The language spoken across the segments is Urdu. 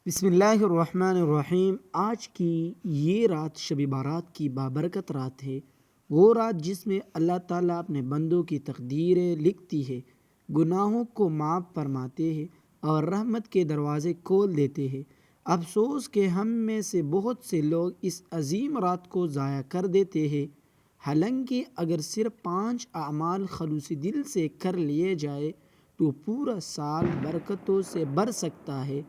بسم اللہ الرحمن الرحیم۔ آج کی یہ رات شب بارات کی بابرکت رات ہے، وہ رات جس میں اللہ تعالیٰ اپنے بندوں کی تقدیریں لکھتی ہے، گناہوں کو معاف فرماتے ہیں اور رحمت کے دروازے کھول دیتے ہیں۔ افسوس کہ ہم میں سے بہت سے لوگ اس عظیم رات کو ضائع کر دیتے ہیں، حالانکہ اگر صرف 5 اعمال خلوص دل سے کر لیے جائے تو پورا سال برکتوں سے بھر سکتا ہے۔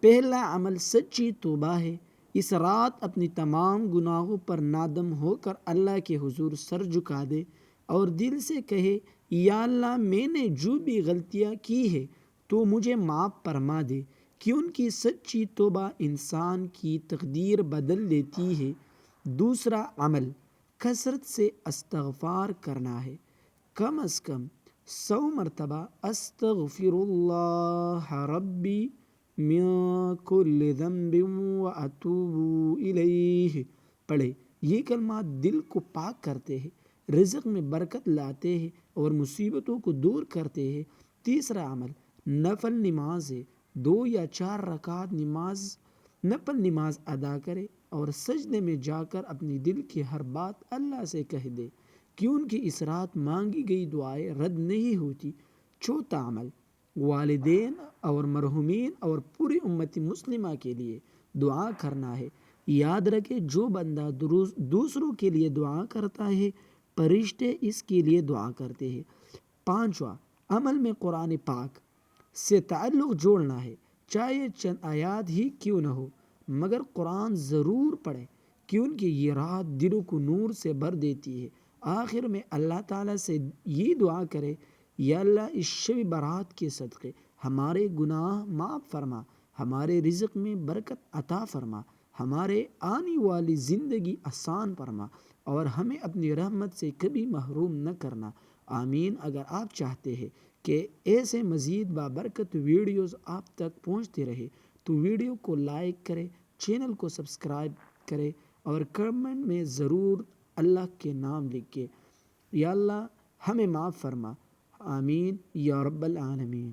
پہلا عمل سچی توبہ ہے۔ اس رات اپنی تمام گناہوں پر نادم ہو کر اللہ کے حضور سر جھکا دے اور دل سے کہے، یا اللہ، میں نے جو بھی غلطیاں کی ہے تو مجھے معاف فرما دے، کیونکہ سچی توبہ انسان کی تقدیر بدل دیتی ہے۔ دوسرا عمل کثرت سے استغفار کرنا ہے۔ کم از کم 100 مرتبہ استغفر اللہ ربی من کل ذنب واتوب الیہ پڑھے۔ یہ کلمات دل کو پاک کرتے ہیں، رزق میں برکت لاتے ہیں اور مصیبتوں کو دور کرتے ہیں۔ تیسرا عمل نفل نماز ہے۔ 2 یا 4 رکعت نفل نماز ادا کرے اور سجدے میں جا کر اپنی دل کی ہر بات اللہ سے کہہ دے، کیونکہ اس رات مانگی گئی دعائیں رد نہیں ہوتی۔ چوتھا عمل والدین اور مرحومین اور پوری امت مسلمہ کے لیے دعا کرنا ہے۔ یاد رکھے، جو بندہ دوسروں کے لیے دعا کرتا ہے، فرشتے اس کے لیے دعا کرتے ہیں۔ پانچواں عمل میں قرآن پاک سے تعلق جوڑنا ہے، چاہے چند آیات ہی کیوں نہ ہو، مگر قرآن ضرور پڑھیں، کیونکہ یہ رات دلوں کو نور سے بھر دیتی ہے۔ آخر میں اللہ تعالیٰ سے یہ دعا کرے، یا اللہ، اس شب برات کے صدقے ہمارے گناہ معاف فرما، ہمارے رزق میں برکت عطا فرما، ہمارے آنے والی زندگی آسان فرما اور ہمیں اپنی رحمت سے کبھی محروم نہ کرنا، آمین۔ اگر آپ چاہتے ہیں کہ ایسے مزید بابرکت ویڈیوز آپ تک پہنچتے رہے تو ویڈیو کو لائک کریں، چینل کو سبسکرائب کریں اور کمنٹ میں ضرور اللہ کے نام لکھیں۔ یا اللہ، ہمیں معاف فرما، آمین یا رب العالمین۔